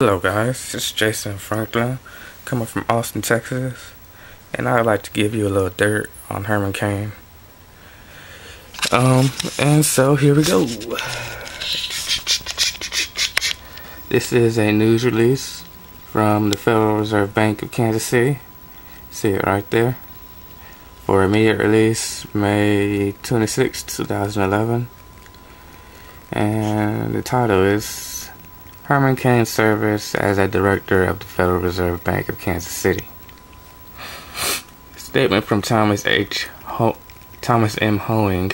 Hello guys, it's Jason Franklin coming from Austin, Texas, and I'd like to give you a little dirt on Herman Cain. And so here we go. This is a news release from the Federal Reserve Bank of Kansas City. See it right there. For immediate release, May 26, 2011. And the title is Herman Cain's service as a director of the Federal Reserve Bank of Kansas City. Statement from Thomas M. Hoeing,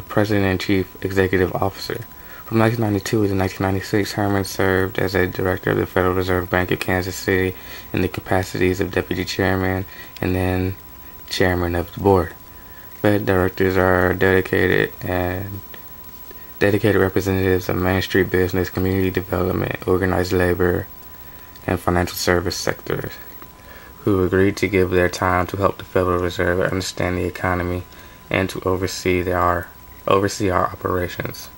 President and Chief Executive Officer. From 1992 to 1996, Herman served as a director of the Federal Reserve Bank of Kansas City in the capacities of deputy chairman and then chairman of the board. Fed directors are dedicated representatives of Main Street business, community development, organized labor, and financial service sectors who agreed to give their time to help the Federal Reserve understand the economy and to oversee our operations.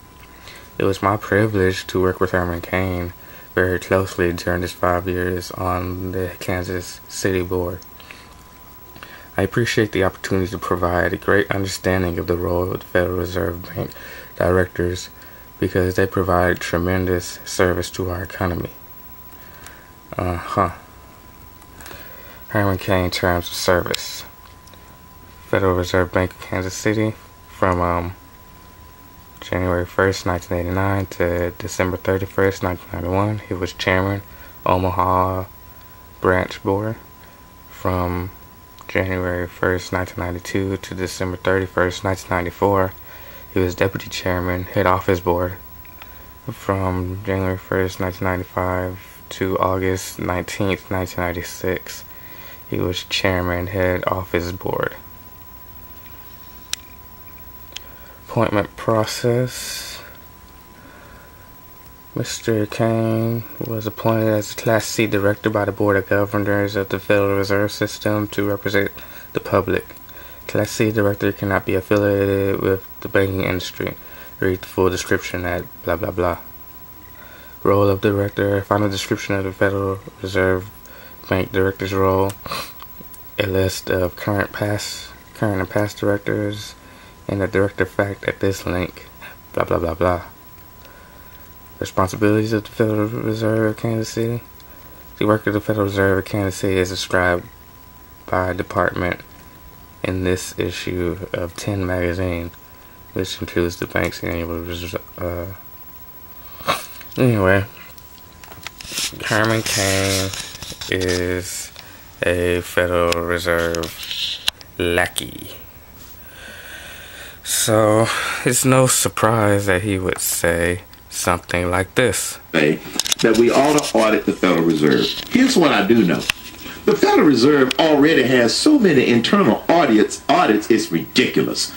It was my privilege to work with Herman Cain very closely during his 5 years on the Kansas City board. I appreciate the opportunity to provide a great understanding of the role of the Federal Reserve Bank directors because they provide tremendous service to our economy. Herman Cain terms of service. Federal Reserve Bank of Kansas City from January 1st, 1989 to December 31st, 1991. He was chairman, Omaha Branch Board. From January 1st, 1992 to December 31st, 1994. He was deputy chairman, head office board. From January 1st, 1995 to August 19th, 1996. He was chairman, head office board. Appointment process. Mr. Cain was appointed as a Class C director by the Board of Governors of the Federal Reserve System to represent the public. Class C director cannot be affiliated with the banking industry. Read the full description at blah blah blah. Role of director. Final description of the Federal Reserve Bank director's role. A list of current and past directors. And the director fact at this link, blah blah blah blah. Responsibilities of the Federal Reserve of Kansas City. The work of the Federal Reserve of Kansas City is described by department in this issue of 10 magazine, which includes the bank's annual anyway, Herman Cain is a Federal Reserve lackey. So, it's no surprise that he would say something like this. That we ought to audit the Federal Reserve. Here's what I do know. The Federal Reserve already has so many internal audits, it's ridiculous.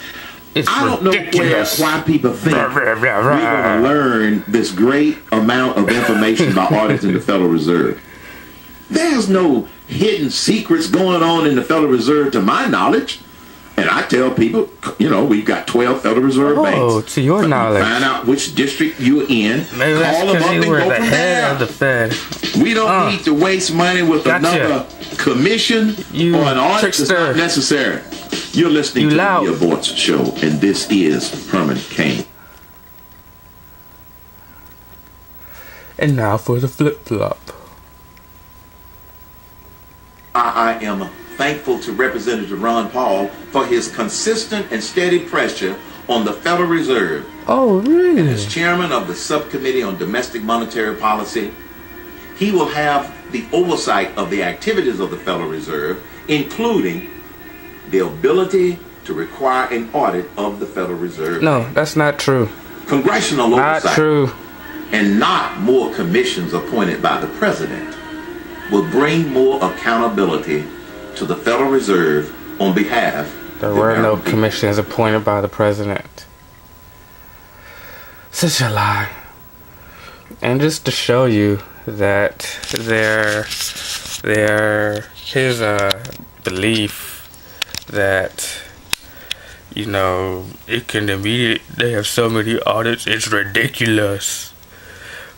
I don't know why people think we're going to learn this great amount of information by auditing the Federal Reserve. There's no hidden secrets going on in the Federal Reserve to my knowledge. And I tell people, we've got 12 Federal Reserve banks. Oh, to your knowledge. Find out which district you're in. Maybe call them up and go the from head there. Of the Fed. We don't need to waste money with another commission or an audit that's not necessary. You're listening to the Aborts Show, and this is Herman Cain. And now for the flip-flop. I am thankful to Representative Ron Paul for his consistent and steady pressure on the Federal Reserve. Oh, really? And as chairman of the Subcommittee on Domestic Monetary Policy, he will have the oversight of the activities of the Federal Reserve, including the ability to require an audit of the Federal Reserve. No, that's not true. Congressional oversight. Not true. And not more commissions appointed by the president will bring more accountability to the Federal Reserve on behalf of There were no commissions appointed by the president. Such a lie. And just to show you that his belief that it can immediately, they have so many audits, it's ridiculous.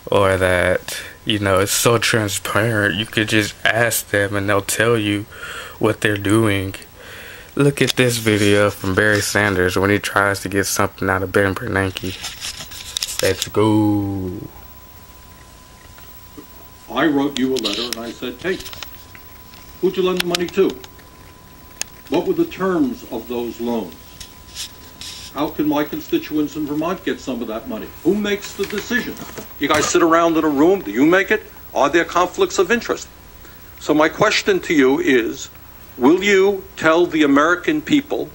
or that, you know, it's so transparent. You could just ask them and they'll tell you what they're doing. Look at this video from Barry Sanders when he tries to get something out of Ben Bernanke. Let's go. I wrote you a letter and I said, hey, who'd you lend the money to? What were the terms of those loans? How can my constituents in Vermont get some of that money? Who makes the decisions? You guys sit around in a room, do you make it? Are there conflicts of interest? So my question to you is, will you tell the American people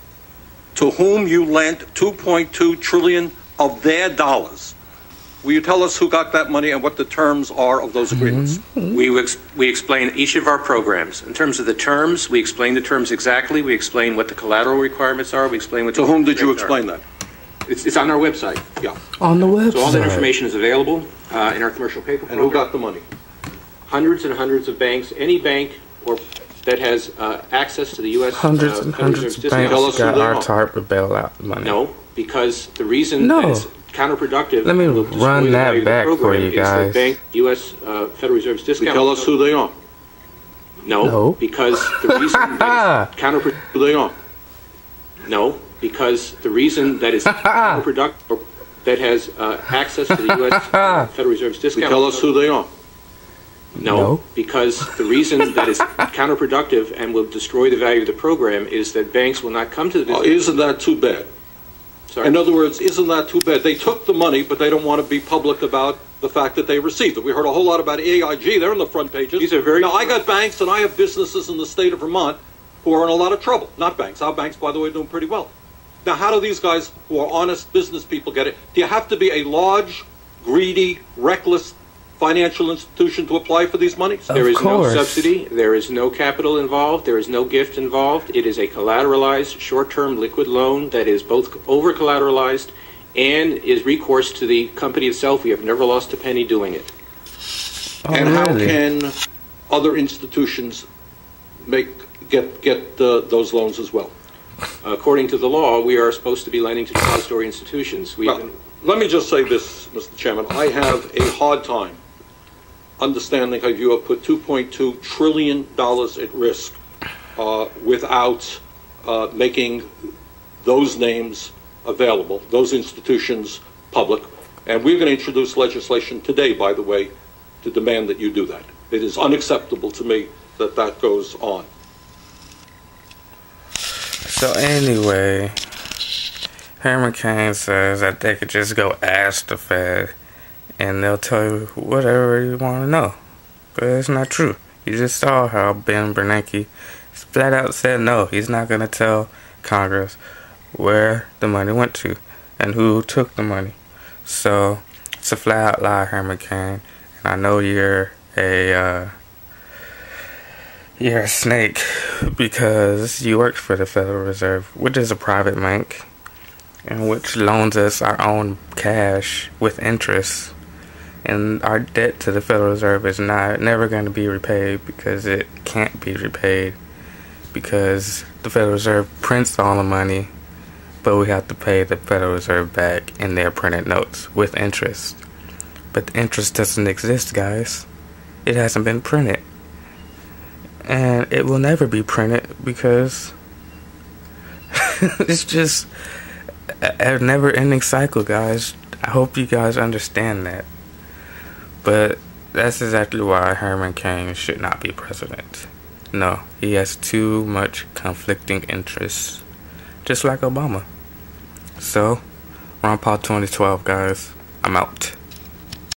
to whom you lent $2.2 trillion of their dollars? Will you tell us who got that money and what the terms are of those agreements? We explain each of our programs. In terms of the terms, we explain the terms exactly. We explain what the collateral requirements are. We explain what. To whom did you explain that? It's on our website. Yeah. On the website. So all that information is available in our commercial paper. And who got the money? Hundreds and hundreds of banks. Any bank or that has access to the U.S. Hundreds and hundreds of banks got our type of bailout money. No, because the reason that it's counterproductive. Let me run that back for you guys. Bank, U.S. Federal Reserve's discount. Tell us who they are. No, because the reason that is counterproductive. Who they are. No, because the reason that is counterproductive, that has access to the U.S. Federal Reserve's discount. Tell us who they are. No, because the reason that is counterproductive and will destroy the value of the program is that banks will not come to the business. Isn't that too bad? Sorry? In other words, isn't that too bad? They took the money, but they don't want to be public about the fact that they received it. We heard a whole lot about AIG. They're on the front pages. These are very. Now, I got banks and I have businesses in the state of Vermont who are in a lot of trouble. Not banks. Our banks, by the way, are doing pretty well. Now, how do these guys who are honest business people get it? Do you have to be a large, greedy, reckless financial institution to apply for these monies? There is no subsidy. There is no capital involved. There is no gift involved. It is a collateralized, short-term liquid loan that is both over-collateralized and is recourse to the company itself. We have never lost a penny doing it. And how can other institutions get those loans as well? According to the law, we are supposed to be lending to depository institutions. Let me just say this, Mr. Chairman. I have a hard time understanding how you have put $2.2 trillion at risk without making those names available, those institutions public. And we're going to introduce legislation today, by the way, to demand that you do that. It is unacceptable to me that that goes on. So anyway, Herman Cain says that they could just go ask the Fed and they'll tell you whatever you want to know. But it's not true. You just saw how Ben Bernanke flat out said no, he's not going to tell Congress where the money went to and who took the money. So it's a flat out lie, Herman Cain. And I know you're a snake because you work for the Federal Reserve, which is a private bank, and which loans us our own cash with interest. And our debt to the Federal Reserve is never going to be repaid because it can't be repaid because the Federal Reserve prints all the money, but we have to pay the Federal Reserve back in their printed notes with interest. But the interest doesn't exist, guys. It hasn't been printed. And it will never be printed because it's just a never-ending cycle, guys. I hope you guys understand that. But that's exactly why Herman Cain should not be president. No, he has too much conflicting interests, just like Obama. So, Ron Paul 2012, guys. I'm out.